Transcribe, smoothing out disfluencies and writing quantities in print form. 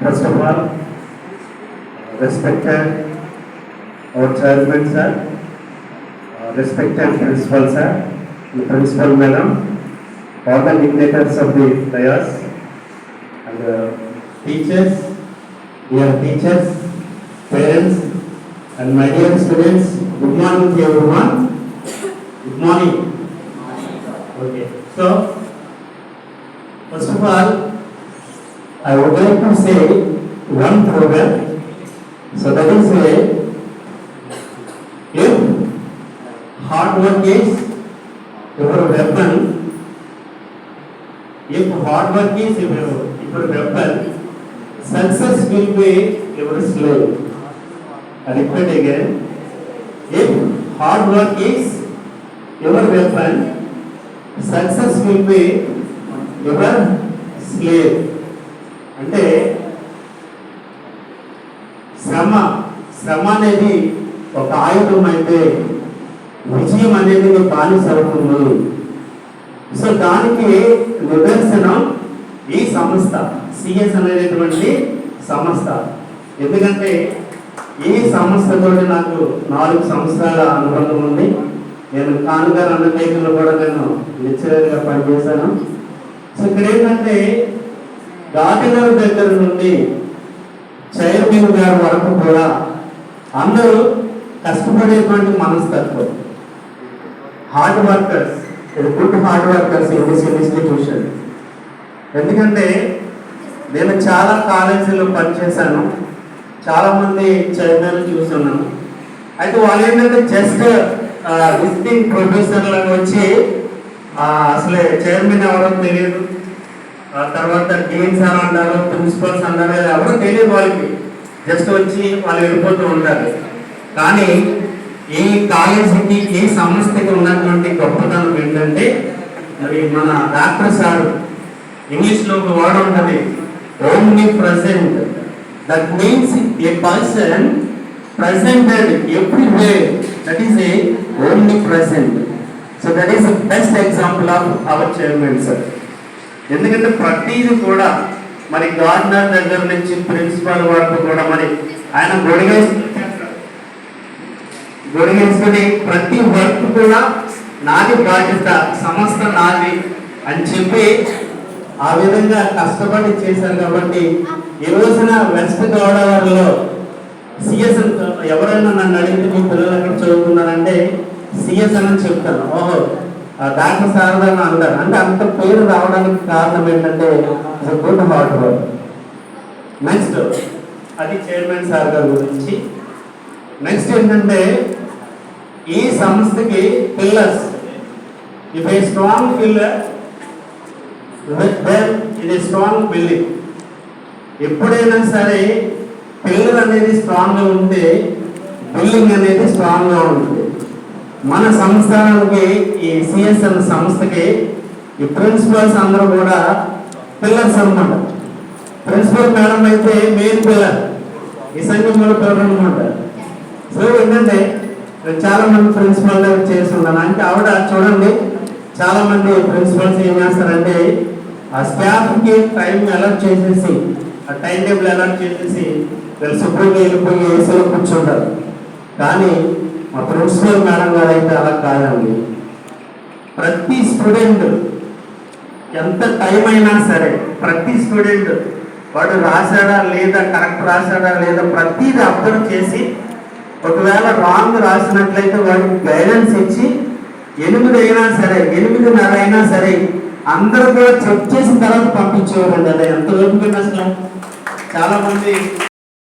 First of all, respected our chairman sir, respected principal sir, the principal madam, all the dignitaries of the dais, and teachers, dear teachers, parents, and my dear students. Good morning to everyone. Good morning. Okay. So, first of all, I would like to say one program. So that is if hard work is your weapon, if hard work is your weapon, success will be your slave. I repeat again. If hard work is your weapon, success will be your slave. అంటే శ్రమ అనేది ఒక ఆయుధం అయితే విజయం అనేది బానిస అవుతుంది. సో దానికి నిదర్శనం ఈ సంస్థ సిఎస్ అనేటువంటి సంస్థ. ఎందుకంటే ఈ సంస్థతో నాకు 4 సంవత్సరాల అనుబంధం ఉంది. నేను కానుగారు అండర్టేకింగ్లో కూడా నేను లెక్చరర్గా పనిచేశాను. సో ఇక్కడ ఏంటంటే గాంధీనగర్ దగ్గర నుండి చైర్మన్ గారి వరకు కూడా అందరూ కష్టపడేటువంటి మనస్తత్వం, hard workers, good hard workers in this institution. ఎందుకంటే నేను చాలా కాలేజీలో పనిచేశాను, చాలామంది చైర్మన్లు చూస్తున్నాను. అయితే వాళ్ళు ఏంటంటే జస్ట్ విజిటింగ్ ప్రొఫెసర్లకు వచ్చి అసలే చైర్మన్ ఎవరో తెలియదు, తర్వాత డీన్ సార్ అంటారు, ప్రిన్సిపల్స్ అంటారు, ఎవరో తెలియదు వాళ్ళకి. జస్ట్ వచ్చి వాళ్ళు వెళ్ళిపోతూ ఉంటారు. కానీ ఈ కాలేజీకి ఈ సంస్థకి ఉన్నటువంటి గొప్పతనం ఏంటంటే మరి మన డాక్టర్ సార్ ఇంగ్లీష్లో ఒక వర్డ్ ఉంటుంది, omni present. That means A person presented everywhere. That is a omnipresent. So that is the best example of our chairman sir. ఎందుకంటే ప్రతిదీ కూడా మరి గవర్నర్ దగ్గర నుంచి ప్రిన్సిపల్ వరకు కూడా మరి ఆయన గొడిగేసుకుని ప్రతి వర్క్ కూడా నాది బాధ్యత, సంస్థ నాది అని చెప్పి ఆ విధంగా కష్టపడి చేశారు. కాబట్టి ఈ రోజున వెస్ట్ గోదావరిలో సిఎస్ ఎవరైనా నన్ను అడిగితే మీ పిల్లలు ఎక్కడ చదువుతున్నారంటే సిఎస్ అని చెప్తాను. ఓహో డాక్టర్ శారదా అంటారు. అంటే అంత పేరు రావడానికి కారణం ఏంటంటే గుడ్ హార్డ్ వర్క్. నెక్స్ట్ అది చైర్మన్ సార్ గారి గురించి. నెక్స్ట్ ఏంటంటే ఈ సంస్థకి pillars, if a strong pillar ఇది స్ట్రాంగ్ బిల్డింగ్. ఎప్పుడైనా సరే పిల్లర్ అనేది స్ట్రాంగ్గా ఉంటే బిల్డింగ్ అనేది స్ట్రాంగ్గా ఉంటుంది. మన సంస్థానానికి ఈ సిఎస్ అన్న సంస్థకి ఈ ప్రిన్సిపల్స్ అందరూ కూడా పిల్లర్స్ అనమాట. ప్రిన్సిపల్ మేడం అయితే మెయిన్ పిల్లర్, ఈ సంఘంలో పిల్లర్ అనమాట. సో ఏంటంటే చాలా మంది ప్రిన్సిపల్ దగ్గర చేస్తున్నాను అంటే ఆవిడ చూడండి, చాలా మంది ప్రిన్సిపల్స్ ఏం చేస్తారంటే ఆ స్టాఫ్కి టైం అలర్ట్ చేసేసి, ఆ టైం టేబుల్ అలర్ట్ చేసేసి వీళ్ళు శుభ్రంగా వెళ్ళిపోయి ఏసీలో కూర్చుంటారు. కానీ మా ప్రిన్సిపల్ మేడం గారు అయితే అలా కాదండి. ప్రతి స్టూడెంట్ ఎంత టైం అయినా సరే ప్రతి స్టూడెంట్ వాడు రాశాడా లేదా, కరెక్ట్ రాశాడా లేదా, ప్రతిదీ అబ్జర్వ్ చేసి ఒకవేళ రాంగ్ రాసినట్లయితే వాడికి గైడెన్స్ ఇచ్చి 8 అయినా సరే 8:30 అయినా సరే అందరూ కూడా చెక్ చేసిన తర్వాత పంపించేవారండి. అదే ఎంత ఓపిక అసలు. చాలా మంది